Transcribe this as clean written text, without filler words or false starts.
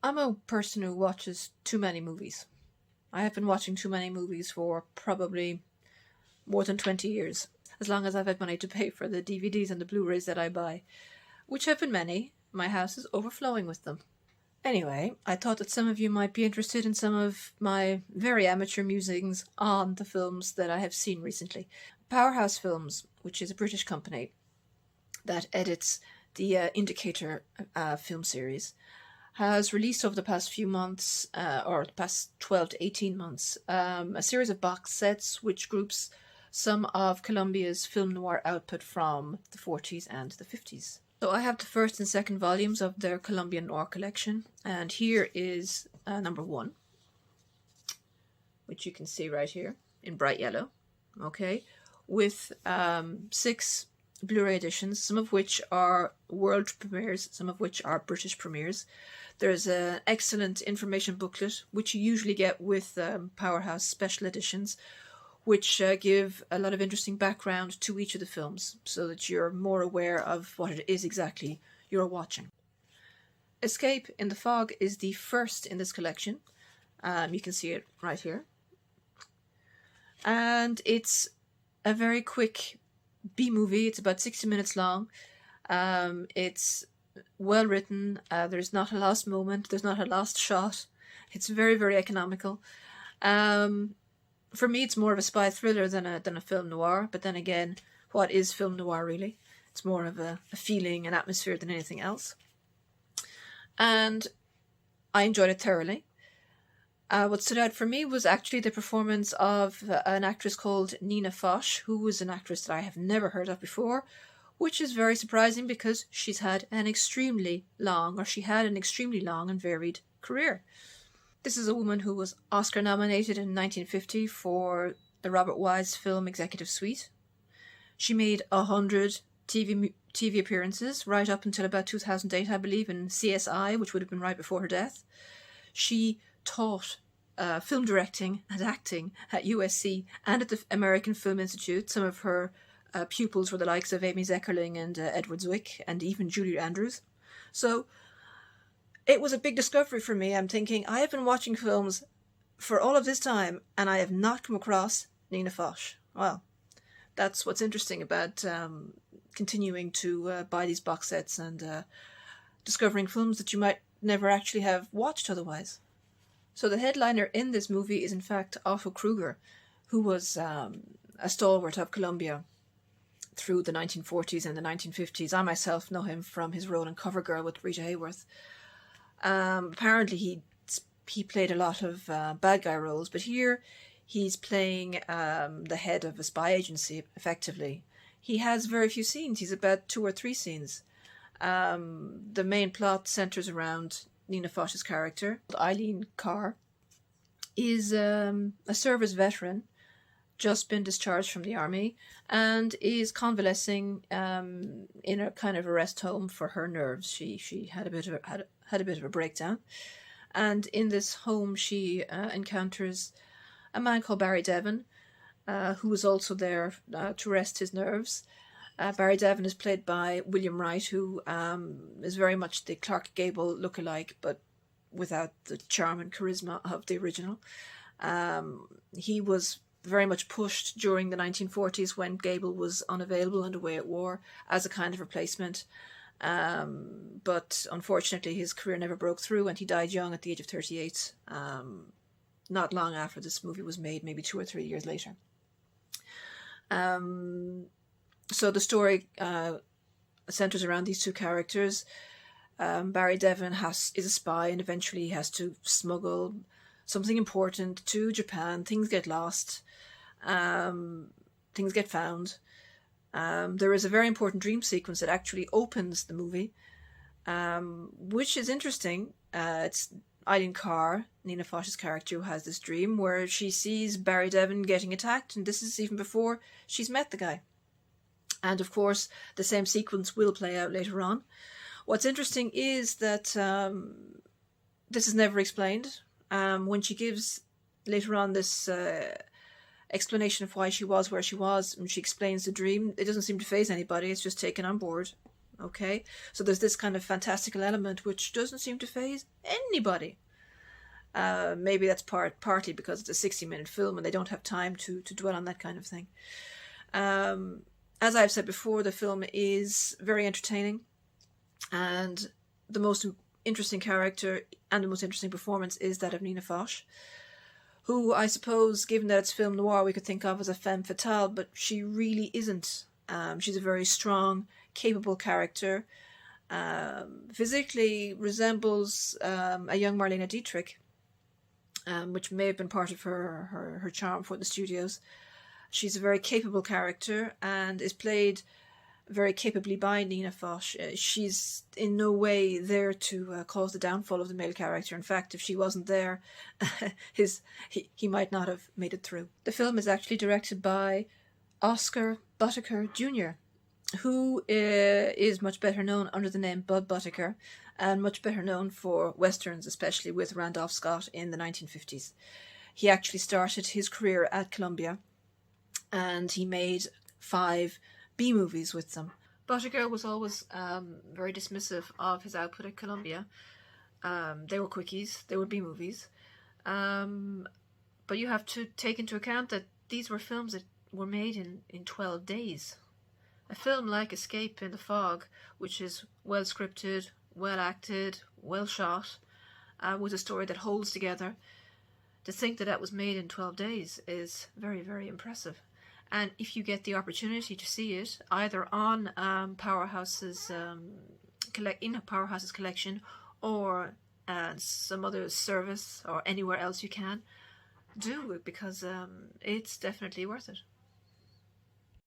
I'm a person who watches too many movies. I have been watching too many movies for probably more than 20 years, as long as I've had money to pay for the DVDs and the Blu-rays that I buy, which have been many. My house is overflowing with them. Anyway, I thought that some of you might be interested in some of my very amateur musings on the films that I have seen recently. Powerhouse Films, which is a British company that edits the Indicator film series, has released over the past few months, or the past 12 to 18 months, a series of box sets which groups some of Colombia's film noir output from the 40s and the 50s. So I have the first and second volumes of their Colombian noir collection, and here is number one, which you can see right here in bright yellow, okay, with 6 Blu-ray editions, some of which are world premieres, some of which are British premieres. There's an excellent information booklet, which you usually get with Powerhouse special editions, which give a lot of interesting background to each of the films, so that you're more aware of what it is exactly you're watching. Escape in the Fog is the first in this collection. You can see it right here. And it's a very quick B-movie. It's about 60 minutes long. It's well written. There's not a lost moment. There's not a lost shot. It's very, very economical. For me, it's more of a spy thriller than a film noir. But then again, what is film noir really? It's more of a feeling, an atmosphere than anything else. And I enjoyed it thoroughly. What stood out for me was actually the performance of an actress called Nina Foch, who was an actress that I have never heard of before, which is very surprising because she had an extremely long and varied career. This is a woman who was Oscar nominated in 1950 for the Robert Wise film Executive Suite. She made 100 TV appearances right up until about 2008, I believe, in CSI, which would have been right before her death. She taught film directing and acting at USC and at the American Film Institute. Some of her pupils were the likes of Amy Zeckerling and Edward Zwick and even Julie Andrews. So it was a big discovery for me. I'm thinking, I have been watching films for all of this time and I have not come across Nina Foch. Well, that's what's interesting about continuing to buy these box sets and discovering films that you might never actually have watched otherwise. So the headliner in this movie is in fact Otto Kruger, who was a stalwart of Colombia through the 1940s and the 1950s. I myself know him from his role in Covergirl with Rita Hayworth. Apparently he played a lot of bad guy roles, but here he's playing the head of a spy agency, effectively. He has very few scenes. He's about 2 or 3 scenes. The main plot centers around Nina Foch's character. Eileen Carr is a service veteran, just been discharged from the army, and is convalescing in a kind of a rest home for her nerves. She had a bit of a breakdown, and in this home she encounters a man called Barry Devon, who is also there to rest his nerves. Barry Devon is played by William Wright, who is very much the Clark Gable lookalike, but without the charm and charisma of the original. He was very much pushed during the 1940s when Gable was unavailable and away at war as a kind of replacement. But unfortunately his career never broke through and he died young at the age of 38, not long after this movie was made, maybe 2 or 3 years later. So the story centers around these 2 characters. Barry Devon is a spy and eventually he has to smuggle something important to Japan. Things get lost. Things get found. There is a very important dream sequence that actually opens the movie, which is interesting. It's Eileen Carr, Nina Foch's character, who has this dream where she sees Barry Devon getting attacked, and this is even before she's met the guy. And of course, the same sequence will play out later on. What's interesting is that this is never explained. When she gives later on this explanation of why she was where she was, and she explains the dream, it doesn't seem to faze anybody. It's just taken on board. okay? So there's this kind of fantastical element which doesn't seem to faze anybody. Maybe that's partly because it's a 60-minute film and they don't have time to dwell on that kind of thing. As I've said before, the film is very entertaining, and the most interesting character and the most interesting performance is that of Nina Foch, who I suppose, given that it's film noir, we could think of as a femme fatale, but she really isn't. She's a very strong, capable character. Physically resembles a young Marlene Dietrich, which may have been part of her charm for the studios. She's a very capable character and is played very capably by Nina Foch. She's in no way there to cause the downfall of the male character. In fact, if she wasn't there, he might not have made it through. The film is actually directed by Oscar Buttiker Jr., who is much better known under the name Bud Buttiker, and much better known for westerns, especially with Randolph Scott in the 1950s. He actually started his career at Columbia, and he made 5 B-movies with them. Buttiker was always very dismissive of his output at Columbia. They were quickies, they were B-movies. But you have to take into account that these were films that were made in 12 days. A film like Escape in the Fog, which is well scripted, well acted, well shot, with a story that holds together, to think that that was made in 12 days is very, very impressive. And if you get the opportunity to see it, either on Powerhouse's in Powerhouse's collection, or some other service, or anywhere else you can, do it, because it's definitely worth it.